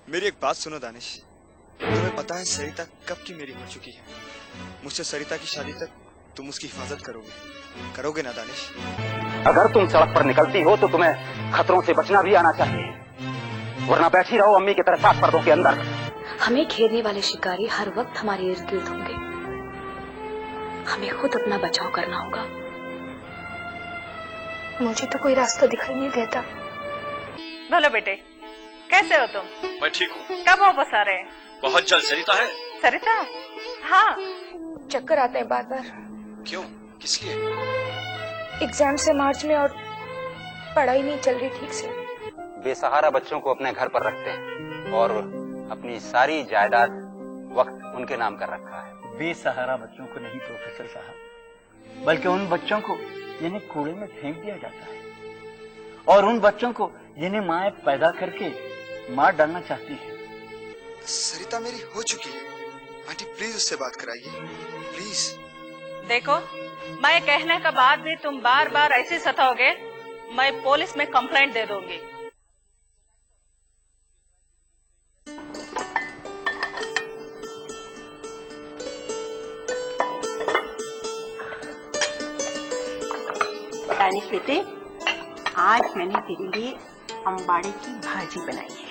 मेरी एक बात सुनो दानिश, तुम्हें पता है सरिता कब की मेरी हो चुकी है। मुझसे सरिता की शादी तक तुम उसकी हिफाजत करोगे ना दानिश? अगर तुम सड़क पर निकलती हो तो तुम्हें खतरों से बचना भी आना चाहिए, वरना बैठी रहो अम्मी की तरह सात पर्दों के अंदर। हमें घेरने वाले शिकारी हर वक्त हमारे इर्द गिर्द होंगे, हमें खुद अपना बचाव करना होगा। मुझे तो कोई रास्ता दिखाई नहीं देता। बोलो बेटे, कैसे हो तुम? मैं ठीक हूँ। कब वापस आ रहे हैं? बहुत जल्द। सरिता है? सरिता? हाँ। चक्कर आते हैं बार बार। क्यों, किस लिए? एग्जाम से मार्च में और पढ़ाई नहीं चल रही ठीक से। बेसहारा बच्चों को अपने घर पर रखते हैं और अपनी सारी जायदाद वक्त उनके नाम कर रखा है। बेसहारा बच्चों को नहीं प्रोफेसर साहब, बल्कि उन बच्चों को जिन्हें कूड़े में फेंक दिया जाता है, और उन बच्चों को जिन्हें माँ पैदा करके मार डालना चाहती है। सरिता मेरी हो चुकी है, आंटी प्लीज उससे बात कराइए, प्लीज। देखो, मैं कहने के बाद भी तुम बार बार ऐसे सताओगे, मैं पुलिस में कंप्लेंट दे दूंगी। दानिश बेटे, आज मैंने तेरे लिए अंबाड़ी की भाजी बनाई है।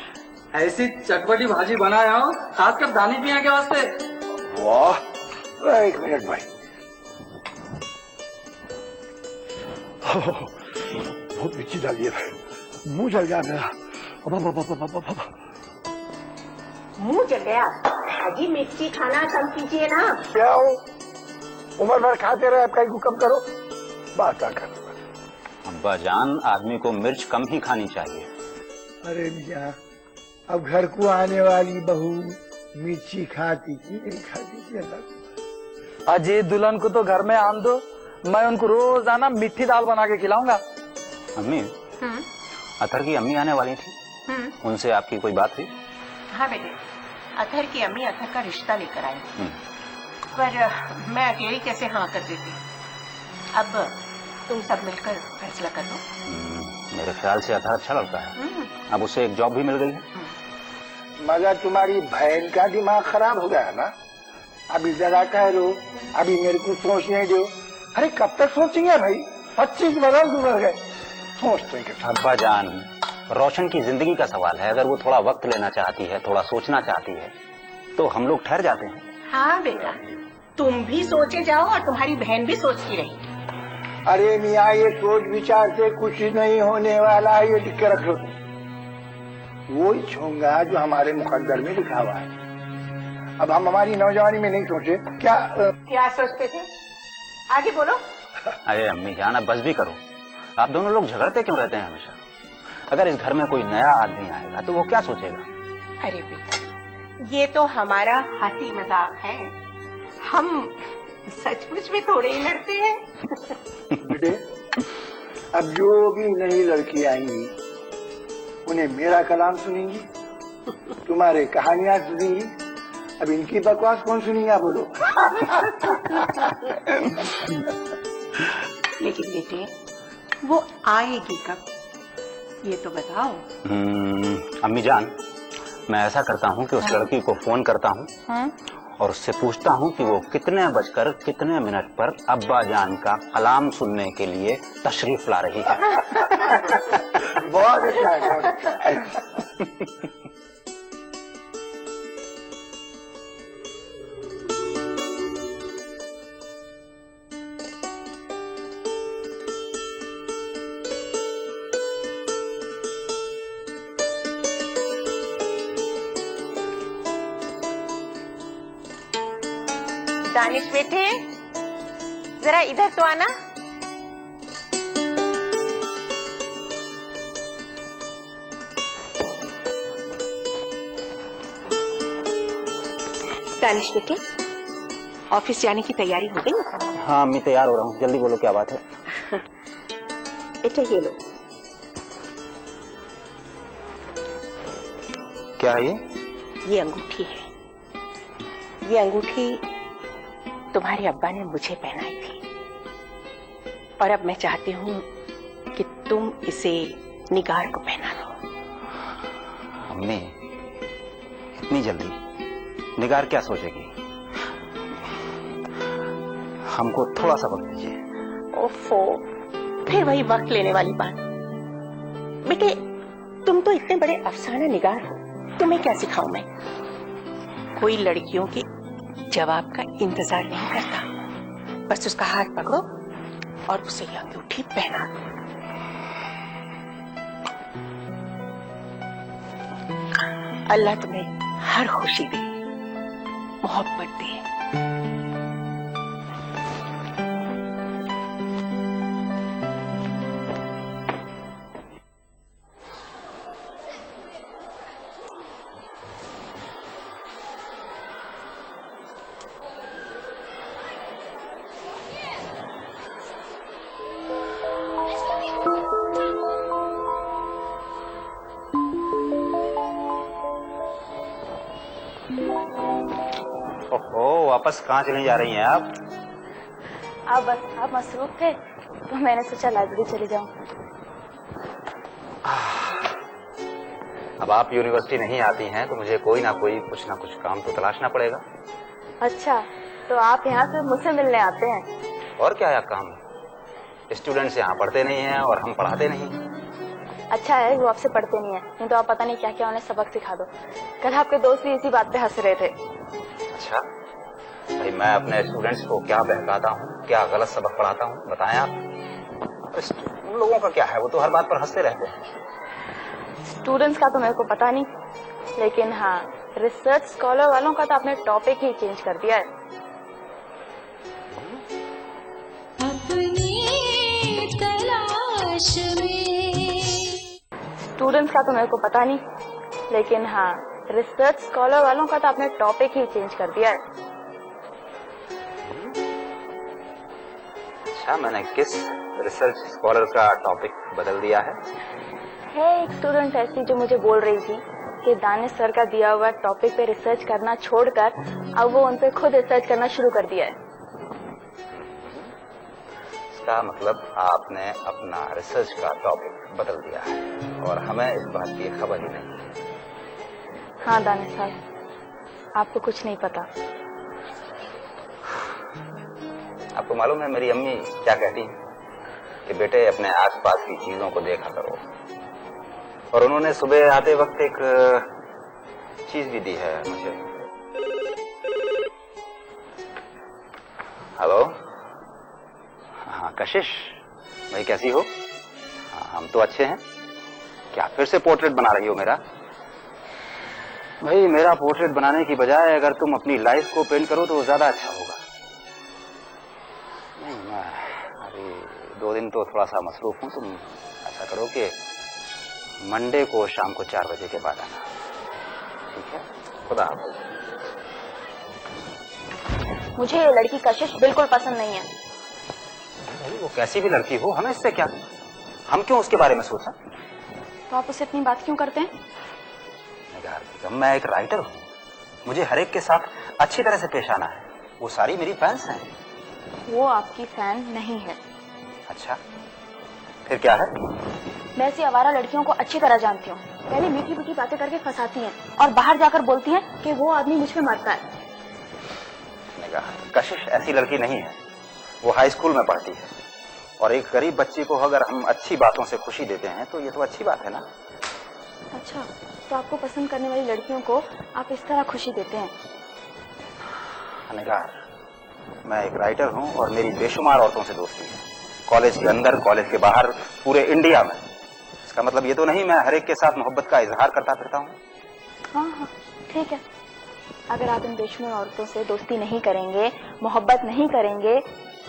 ऐसी चटपटी भाजी बनाया हो, खासकर दानिश मियां के वास्ते। वाह, एक मिनट भाई। बहुत मिर्ची डालिए भाई, मुंह जल गया मेरा। मुंह जल गया? भाजी मिर्ची खाना कम कीजिए ना। क्या हो, उम्र भर खाते रहे, आपका हुक्म करो, बात क्या करो। अब्बा जान, आदमी को मिर्च कम ही खानी चाहिए। अरे मियां, अब घर को आने वाली बहू मिर्ची खाती की नहीं खाती की? अजी दुल्हन को तो घर में आम दो, मैं उनको रोजाना मीठी दाल बना के खिलाऊंगा। अम्मी, अतर की अम्मी आने वाली थी, उनसे आपकी कोई बात हुई? हाँ बेटे, अथर की अम्मी अथर का रिश्ता लेकर आई, पर मैं अकेली कैसे हाँ कर देती। अब तुम सब मिलकर फैसला कर लो। मेरे ख्याल से अतर अच्छा लड़का है, अब उसे एक जॉब भी मिल गई है। मगर तुम्हारी बहन का दिमाग खराब हो गया ना, अभी जरा कह रो, अभी मेरे को सोचने दो। अरे कब तक सोचेंगे भाई, 25 बरस गुजर गए, सोचते हैं। अब्बा जान, रोशन की जिंदगी का सवाल है, अगर वो थोड़ा वक्त लेना चाहती है, थोड़ा सोचना चाहती है, तो हम लोग ठहर जाते हैं। हाँ बेटा, तुम भी सोचे जाओ और तुम्हारी बहन भी सोचती रही। अरे मियाँ, ये सोच विचार से कुछ नहीं होने वाला है, ये लिख के रखो। वो ही होगा जो हमारे मुकद्दर में लिखा हुआ है। अब हम हमारी नौजवानी में नहीं सोचे क्या सोचते थे? आगे बोलो। अरे अम्मी जान, अब बस भी करो, आप दोनों लोग झगड़ते क्यों रहते हैं हमेशा? अगर इस घर में कोई नया आदमी आएगा तो वो क्या सोचेगा? अरे बेटा, ये तो हमारा हंसी मजाक है, हम सचमुच में थोड़े ही लड़ते हैं। बेटे, अब जो भी नई लड़की आएंगी उन्हें मेरा कलाम सुनेंगी, तुम्हारे कहानियां सुनेंगी। अब इनकी बकवास कौन सुनेगा बोलो? लेकिन बेटे, वो आएगी कब, ये तो बताओ। अम्मी जान, मैं ऐसा करता हूँ कि उस लड़की को फोन करता हूँ और उससे पूछता हूँ कि वो कितने बजकर कितने मिनट पर अब्बा जान का कलाम सुनने के लिए तशरीफ ला रही है। बहुत अच्छा है, बहुत अच्छा है। दानिश बेटे, जरा इधर तो आना। दानिश बेटे, ऑफिस जाने की तैयारी हो गई? हाँ अम्मी, तैयार हो रहा हूँ, जल्दी बोलो क्या बात है। बेटा ये लो। क्या है ये अंगूठी है। ये अंगूठी तुम्हारे अब्बा ने मुझे पहनाई थी और अब मैं चाहती हूँ कि तुम इसे निगार को पहना लो। अम्मी, इतनी जल्दी? निगार क्या सोचेगी? हमको थोड़ा सा वक्त दीजिए। ओफो, फिर वही वक्त लेने वाली बात। बेटे, तुम तो इतने बड़े अफसाना निगार हो, तुम्हें क्या सिखाऊं मैं? कोई लड़कियों के जवाब का इंतजार नहीं करता, बस उसका हाथ पकड़ो और उसे ये अंगूठी पहना दो। अल्लाह तुम्हें हर खुशी दे, मोहब्बत दे। ओहो, वापस कहाँ चली जा रही हैं आप? आप मसरूफ थे तो मैंने सोचा लाइब्रेरी चली जाऊं। अब आप यूनिवर्सिटी नहीं आती हैं तो मुझे कोई ना कुछ काम तो तलाशना पड़ेगा। अच्छा, तो आप यहाँ से मुझसे मिलने आते हैं? और क्या काम है? स्टूडेंट्स यहाँ पढ़ते नहीं हैं और हम पढ़ाते नहीं। अच्छा है वो आपसे पढ़ते नहीं है, नहीं तो आप पता नहीं क्या क्या उन्हें सबक सिखा दो। कल आपके दोस्त भी इसी बात पे हंस रहे थे। अच्छा भाई, मैं अपने स्टूडेंट्स को क्या बहकाता हूँ, क्या गलत सबक पढ़ाता हूँ, बताएं आप। उन लोगों का क्या है, वो तो हर बात पर हंसते रहते हैं। स्टूडेंट्स का तो मेरे को पता नहीं, लेकिन हाँ रिसर्च स्कॉलर वालों का तो आपने टॉपिक ही चेंज कर दिया है। स्टूडेंट्स का तो मेरे को पता नहीं, लेकिन हाँ रिसर्च स्कॉलर वालों का तो आपने टॉपिक ही चेंज कर दिया है। अच्छा, मैंने किस रिसर्च स्कॉलर का टॉपिक बदल दिया है? एक स्टूडेंट ऐसी जो मुझे बोल रही थी कि दानिश सर का दिया हुआ टॉपिक पे रिसर्च करना छोड़कर अब वो उन पे खुद रिसर्च करना शुरू कर दिया है। इसका मतलब आपने अपना रिसर्च का टॉपिक बदल दिया है और हमें इस बात की खबर ही नहीं। हाँ दानिश साहब, आपको कुछ नहीं पता। आपको मालूम है मेरी अम्मी क्या कहती है कि बेटे अपने आसपास की चीजों को देखा करो, और उन्होंने सुबह आते वक्त एक चीज भी दी है मुझे। हेलो, हाँ कशिश भाई, कैसी हो? हाँ, हम तो अच्छे हैं। क्या फिर से पोर्ट्रेट बना रही हो मेरा? भाई मेरा पोर्ट्रेट बनाने की बजाय अगर तुम अपनी लाइफ को पेंट करो तो ज्यादा अच्छा होगा। नहीं, मैं अभी 2 दिन तो थोड़ा सा मसरूफ हूँ। तुम ऐसा करो कि मंडे को शाम को 4 बजे के बाद आना, ठीक है? खुदा हाफ़िज़। मुझे ये लड़की कशिश बिल्कुल पसंद नहीं है। भाई वो कैसी भी लड़की हो, हमें इससे क्या? हम क्यों उसके बारे में सोचा? तो आप उससे इतनी बात क्यों करते हैं? मैं एक राइटर हूँ, मुझे हर एक के साथ अच्छी तरह से पेश आना है। वो सारी मेरी फैंस हैं। वो आपकी फैन नहीं है। अच्छा, फिर क्या है? मैं ऐसी आवारा लड़कियों को अच्छी तरह जानती हूँ। पहले मीठी मीठी बातें करके फंसाती हैं और बाहर जाकर बोलती हैं कि वो आदमी मुझ पे मरता है। कशिश ऐसी लड़की नहीं है। वो हाई स्कूल में पढ़ती है और एक गरीब बच्ची को अगर हम अच्छी बातों से खुशी देते हैं तो ये तो अच्छी बात है ना। अच्छा, तो आपको पसंद करने वाली लड़कियों को आप इस तरह खुशी देते हैं? निगार, मैं एक राइटर हूँ और मेरी बेशुमार औरतों से दोस्ती है, कॉलेज के अंदर, कॉलेज के बाहर, पूरे इंडिया में। इसका मतलब ये तो नहीं मैं हर एक के साथ मोहब्बत का इजहार करता फिरता हूँ। हाँ हाँ ठीक है, अगर आप इन बेशुमार औरतों से दोस्ती नहीं करेंगे, मोहब्बत नहीं करेंगे,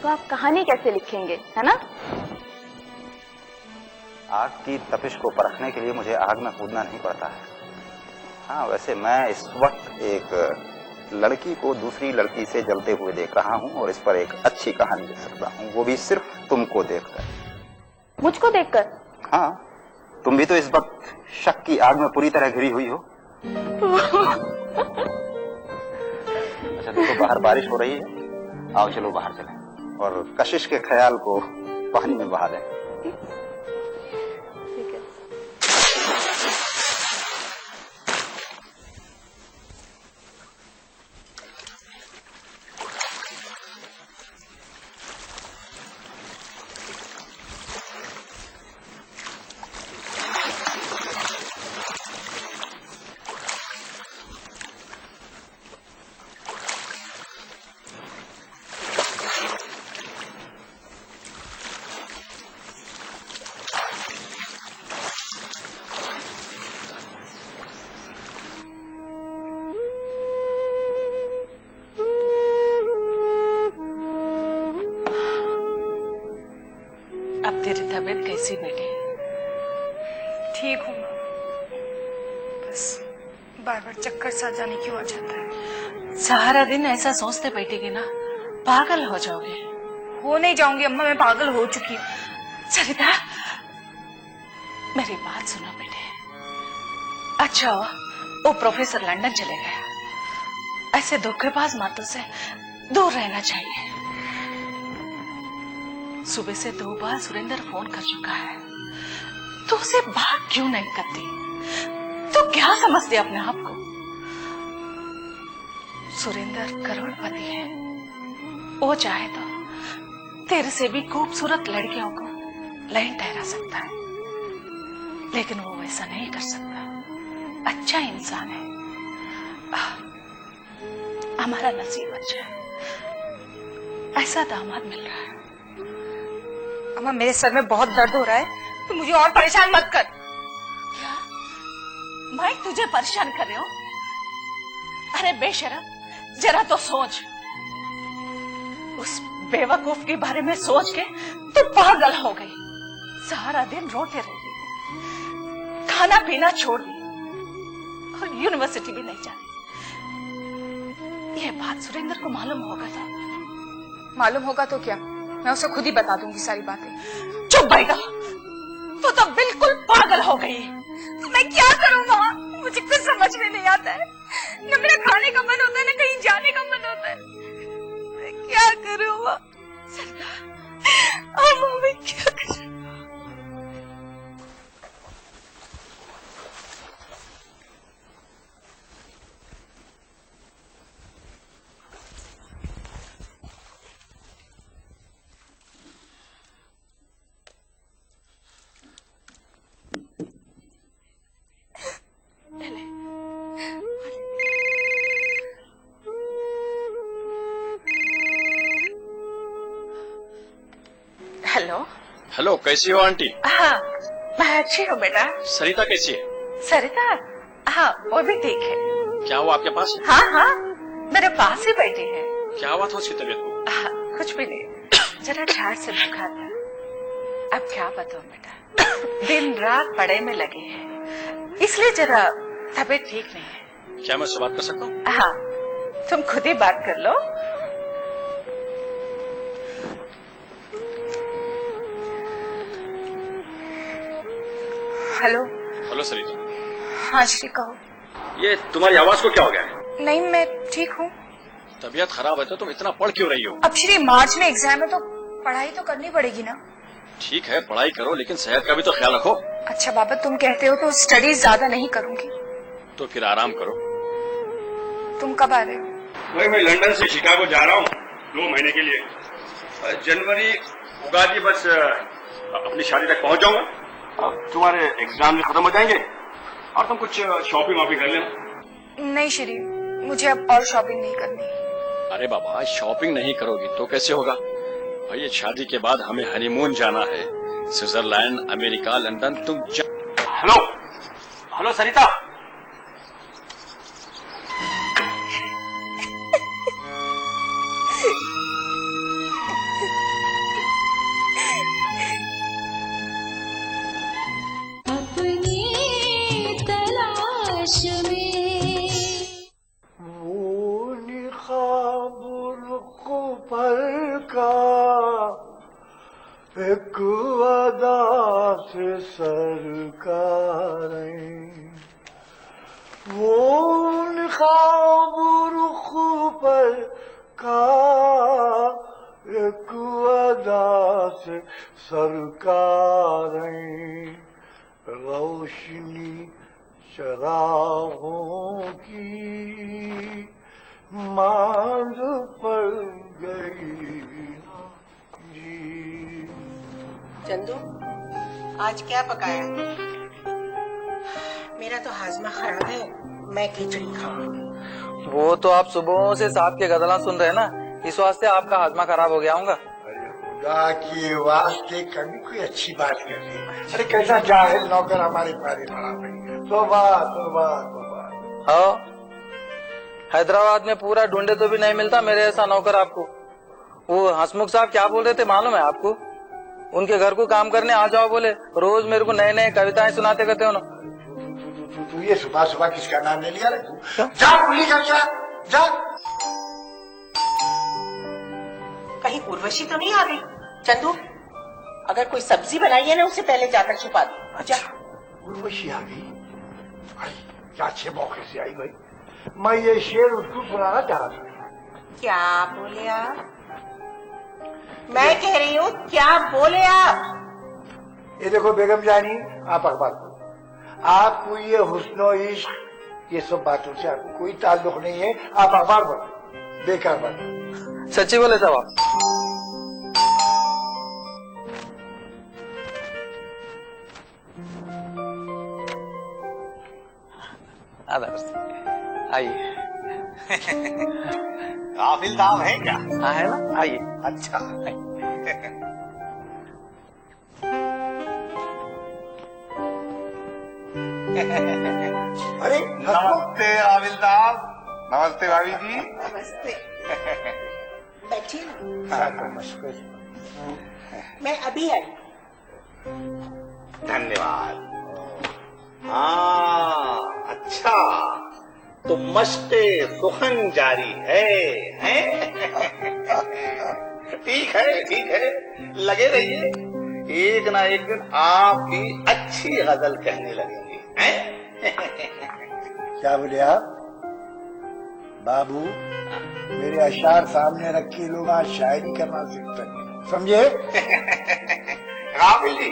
तो आप कहानी कैसे लिखेंगे, है ना? आग की तपिश को परखने के लिए मुझे आग में कूदना नहीं पड़ता है। हाँ, वैसे मैं इस वक्त एक लड़की को दूसरी लड़की से जलते हुए देख रहा हूँ और इस पर एक अच्छी कहानी लिख सकता हूँ, वो भी सिर्फ तुमको देखकर। मुझको देखकर? हाँ, तुम भी तो इस वक्त शक की आग में पूरी तरह घिरी हुई हो। अच्छा, देखो बाहर बारिश हो रही है, आओ चलो बाहर चलें और कशिश के ख्याल को पानी में बहा दें। कैसी बेटे? ठीक हूँ माँ, बस बार बार चक्कर सा जाने क्यों आ जाता है। सारा दिन ऐसा सोचते बैठेगी ना, पागल हो जाओगे। हो नहीं जाऊंगी अम्मा, मैं पागल हो चुकी हूँ। सरिता, मेरी बात सुनो बेटे। अच्छा हुआ वो प्रोफेसर लंदन चले गया। ऐसे धोखेबाज मातों से दूर रहना चाहिए। सुबह से 2 बार सुरेंद्र फोन कर चुका है, तो उसे बात क्यों नहीं करती? तो क्या समझती अपने आप को? सुरेंद्र करोड़पति है, वो चाहे तो तेरे से भी खूबसूरत लड़कियों को लाइन ठहरा सकता है, लेकिन वो ऐसा नहीं कर सकता। अच्छा इंसान है। हमारा नसीब अच्छा है, ऐसा दामाद मिल रहा है। अम्मा मेरे सर में बहुत दर्द हो रहा है, तो मुझे और परेशान मत कर। क्या मैं तुझे परेशान कर रही हूँ? अरे बेशरम, जरा तो सोच। उस बेवकूफ के बारे में सोच के तू पागल हो गई। सारा दिन रोते रही, खाना पीना छोड़ दी और यूनिवर्सिटी भी नहीं जाती। ये बात सुरेंद्र को मालूम होगा तो? मालूम होगा तो क्या, मैं उसे खुद ही बता दूंगी सारी बातें। चुप बैठो, तू तो बिल्कुल पागल हो गई। मैं क्या करूं माँ, मुझे कुछ समझ में नहीं आता है। न मेरा खाने का मन होता है, न कहीं जाने का मन होता है। मैं क्या करूं माँ? माँ मैं क्या करूं? हेलो। हेलो, कैसी हो आंटी? हाँ मैं अच्छी हूँ बेटा। सरिता कैसी है? सरिता, हाँ वो भी ठीक है। क्या हुआ आपके पास? हाँ हाँ मेरे पास ही बैठी है। क्या हुआ था उसकी तबीयत को? कुछ भी नहीं, जरा झाड़ से बुखार था। अब क्या बताऊं बेटा, दिन रात पढ़ाई में लगी है, इसलिए जरा तबीयत ठीक नहीं है। क्या मैं उससे बात कर सकता हूँ? हाँ तुम खुद ही बात कर लो। हेलो। हेलो सरिता। हाँ श्री कहो। ये तुम्हारी आवाज को क्या हो गया है? नहीं मैं ठीक हूँ। तबीयत खराब है तो तुम इतना पढ़ क्यों रही हो? अब श्री मार्च में एग्जाम है तो पढ़ाई तो करनी पड़ेगी ना। ठीक है पढ़ाई करो, लेकिन सेहत का भी तो ख्याल रखो। अच्छा बाबा तुम कहते हो तो स्टडीज ज्यादा नहीं करूंगी। तो फिर आराम करो। तुम कब आ रहे हो? मैं लंदन से शिकागो जा रहा हूँ 2 महीने के लिए। जनवरी उगादी बस अपनी शादी तक पहुँच जाऊंगा। अब तुम्हारे एग्जाम भी खत्म हो जाएंगे और तुम कुछ शॉपिंग वॉपिंग कर लेना। नहीं श्री, मुझे अब और शॉपिंग नहीं करनी। अरे बाबा शॉपिंग नहीं करोगी तो कैसे होगा भाई? ये शादी के बाद हमें हनीमून जाना है, स्विट्जरलैंड, अमेरिका, लंदन। तुम हेलो हेलो सरिता। एक अदा से सरकारें वो ख्वाब रुख पर का एक अदा से सरकारें रोशनी चरागों की मांझ पड़ गई। चंदू आज क्या पकाया? मेरा तो हाजमा खराब है, मैं खिचड़ी खाऊंगी। वो तो आप सुबह से साहब के गजला सुन रहे हैं ना, इस वास्ते आपका हाजमा खराब हो गया होगा। अरे खुदा के वास्ते कभी कोई अच्छी बात कर रही। अरे कैसा जाहिल नौकर हमारे पारे पड़ा भाई। तौबा तौबा तौबा। हाँ हैदराबाद में पूरा ढूंढे तो भी नहीं मिलता मेरे ऐसा नौकर आपको। वो हसमुख साहब क्या बोल रहे थे मालूम है आपको? उनके घर को काम करने आ जाओ बोले, रोज मेरे को नए नए कविताएं सुनाते करते हो ना। तू ये सुबह सुबह किसका नाम ले लिया रे तू? जा पुलिस जा। कहीं उर्वशी तो नहीं आ गई? चंदू, अगर कोई सब्जी बनाई है ना उसे पहले जाकर छुपा दो। अच्छा, उर्वशी आ गई? भाई क्या अच्छे मौके से आई भाई। मैं ये शेर उसको सुनाना चाह रहा था। क्या बोले आप? मैं कह रही हूँ क्या बोले आप? ये देखो बेगम जानी, आप अखबार पढ़ो। आपको ये हुस्नो इश्क ये सब बातों से आपको कोई ताल्लुक नहीं है। आप अखबार पढ़ो, बेकार बात। सच्ची बोले साहब आप? आइए। काफिल साहब है क्या? हाँ है ना, आइए। अच्छा। अरे नमस्ते काफिल साहब। नमस्ते भाभी जी। नमस्ते। बैठिए ना। नमस्ते। मैं अभी आई। धन्यवाद। हाँ, अच्छा तो मश्क़े सुखन जारी है, हैं? ठीक है, लगे रहिए। एक ना एक दिन आप भी अच्छी गजल कहने लगेंगे, हैं? क्या बोले आप? बाबू, मेरे अशार सामने रख के लोग आज शायरी करना सीखते हैं, समझे? काफिल जी,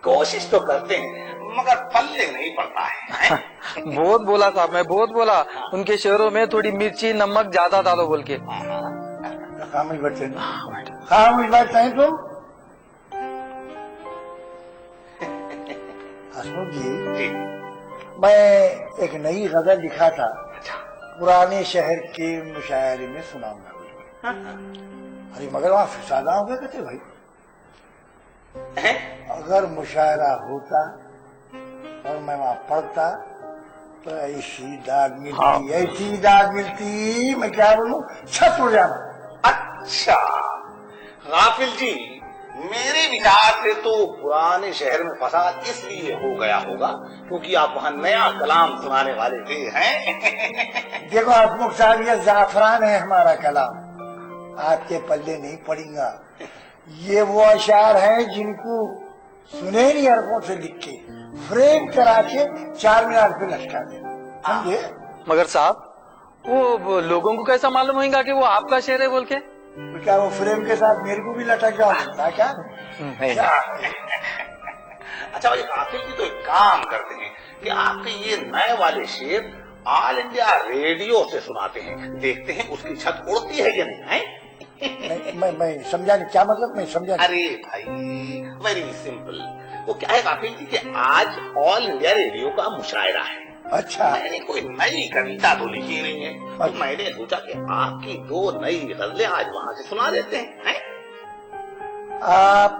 कोशिश तो करते हैं मगर पल्ले नहीं पड़ता है। बहुत बोला साहब, मैं बहुत बोला उनके शेरों में थोड़ी मिर्ची नमक ज्यादा डालो बोल के। खामोश बैठते हैं, खामोश बैठते हैं तुम। हसमुख जी, मैं एक नई गजल लिखा था, पुराने शहर के मुशायरे में सुनाऊंगा। अरे मगर वहाँ फिसादा हो गया कहते भाई। अगर मुशायरा होता और मैं वहाँ पढ़ता तो ऐसी दाद मिलती, मैं क्या बोलूं, छत उड़ जाना। अच्छा गाफिल जी, मेरे विचार से तो पुराने शहर में फसाद इसलिए हो गया होगा क्योंकि आप वहाँ नया कलाम सुनाने वाले थे, हैं? देखो हसमुख साहब, ये जाफरान है हमारा कलाम, आपके पल्ले नहीं पड़ेगा। ये वो अशार हैं जिनको सुनहरी हरफों से लिख के फ्रेम करा के 4 मीनार पे लटका दे, समझे? मगर साहब वो लोगों को कैसा मालूम होगा कि वो आपका शेर है बोल के? तो क्या वो फ्रेम के साथ मेरे को भी लटक जाओ क्या? अच्छा भाई, गाफिल जी तो एक काम करते हैं कि आपके ये नए वाले शेर ऑल इंडिया रेडियो से सुनाते हैं, देखते हैं उसकी छत उड़ती है या नहीं, है? मैं समझा नहीं, क्या मतलब? मैं समझा नहीं। अरे भाई, वेरी सिंपल। वो क्या है काफिल जी कि आज ऑल इंडिया रेडियो का मुशायरा है। अच्छा। मैंने कोई नई कविता तो लिखी नहीं है, तो मैंने सोचा कि आपकी 2 नई गजलें आज वहाँ से सुना देते हैं। आप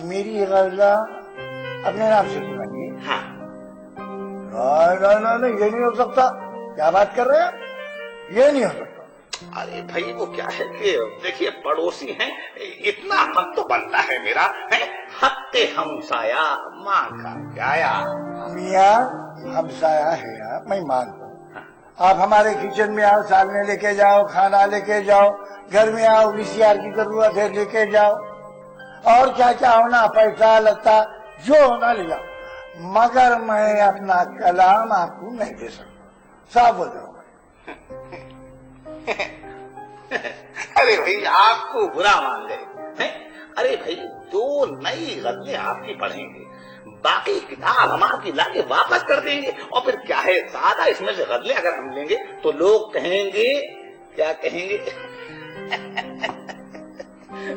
मेरी गजला अपने नाम से सुनाइए। हाँ। नहीं, ये नहीं हो सकता। क्या बात कर रहे हैं? ये नहीं हो सकता। अरे भाई, वो क्या है कि देखिए पड़ोसी हैं, इतना हक तो बनता है मेरा, है? हक के हमसाया माँ का प्याया। मियाँ हमसाया है आप, मैं मानता हूँ। आप हमारे किचन में आओ, सामने लेके जाओ, खाना लेके जाओ, घर में आओ, VCR की जरूरत है लेके जाओ, और क्या क्या होना, पैसा लता जो होना ले जाओ, मगर मैं अपना कलाम आपको नहीं दे सकता, साफ बोल रहा हूँ। अरे भाई, आपको बुरा मान गए हैं? अरे भाई, 2 नई गजलें आपकी पढ़ेंगे, बाकी किताब हम आपकी लाके वापस कर देंगे, और फिर क्या है, सादा इसमें से गजलें अगर हम लेंगे तो लोग कहेंगे, क्या कहेंगे?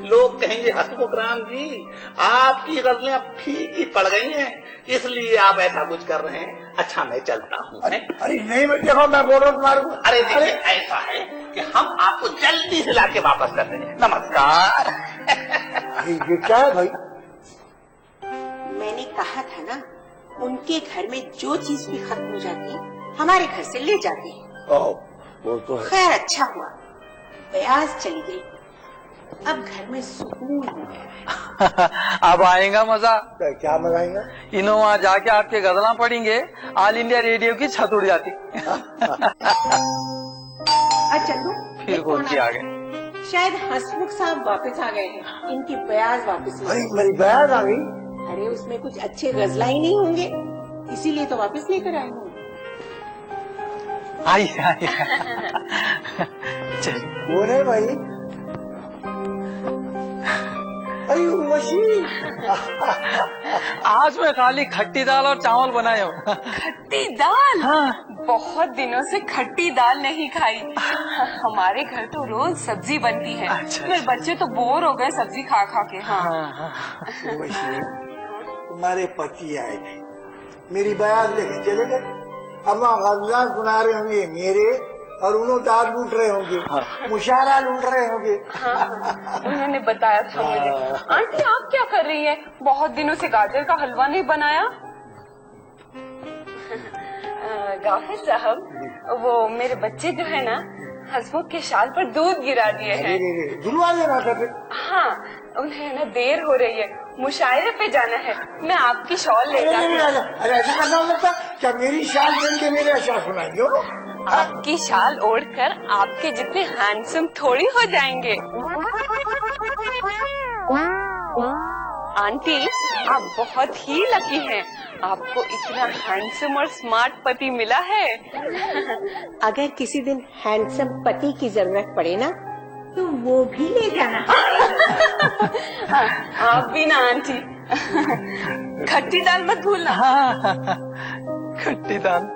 लोग कहेंगे हसमुख राम जी, आपकी गजलें अब ठीक ही पड़ गई हैं, इसलिए आप ऐसा कुछ कर रहे हैं। अच्छा, मैं चलता हूँ। अरे नहीं, मैं देखो, मैं बोल रहा हूँ तुम्हारे को। अरे देखिए, ऐसा है कि हम आपको जल्दी से लाके वापस कर देंगे। नमस्कार। ये क्या है भाई? मैंने कहा था ना, उनके घर में जो चीज भी खत्म हो जाती है हमारे घर से ले जाते हैं। वो तो है। खैर अच्छा हुआ बयाज चली गई, अब घर में सुकून हो गया। अब आएगा मजा। क्या मजा आएगा? इन्हों वहां जाके आपके गजला पढ़ेंगे, ऑल इंडिया रेडियो की छत उड़ जाती। चंदू फिर कौन सी आ गए? शायद हसमुख साहब वापस आ गए हैं, इनकी बयाज वापस। मेरी बयाज आ गई? अरे उसमें कुछ अच्छे गजला ही नहीं होंगे, इसीलिए तो वापस लेकर आए होंगे। आई आई। चल कौन है भाई? अरे मशीन। आज मैं खाली खट्टी दाल और चावल बनाया हूँ। खट्टी दाल? हाँ। बहुत दिनों से खट्टी दाल नहीं खाई। हमारे घर तो रोज सब्जी बनती है। अच्छा, मेरे बच्चे तो बोर हो गए सब्जी खा खा के। हाँ। तुम्हारे पति आए थे, मेरी बयान लेके चले गए। अब गजला सुना रहे होंगे मेरे, और उन्होंने दाल लूट रहे होंगे, मुशारा लूट रहे होंगे। उन्होंने बताया था मुझे। आंटी आप क्या कर रही है? बहुत दिनों से गाजर का हलवा नहीं बनाया। गाफिर साहब, वो मेरे बच्चे जो है ना, हसमुख के शाल पर दूध गिरा दिए हैं। धुलवा देना था फिर। हाँ, उन्हें ना देर हो रही है, मुशायरे पे जाना है। मैं आपकी शॉल ले जाती हूँ। अरे ऐसा करना लगता क्या? मेरी शाल पहन के मेरे अशार सुनाएंगे वो? आपकी शाल ओढ़कर आपके जितने हैंडसम थोड़ी हो जाएंगे। आंटी, आप बहुत ही लकी हैं। आपको इतना हैंडसम और स्मार्ट पति मिला है। अगर किसी दिन हैंडसम पति की जरूरत पड़े ना, तो वो भी ले जाना। आप भी ना आंटी। खट्टी दाल मत भूलना। खट्टी दाल।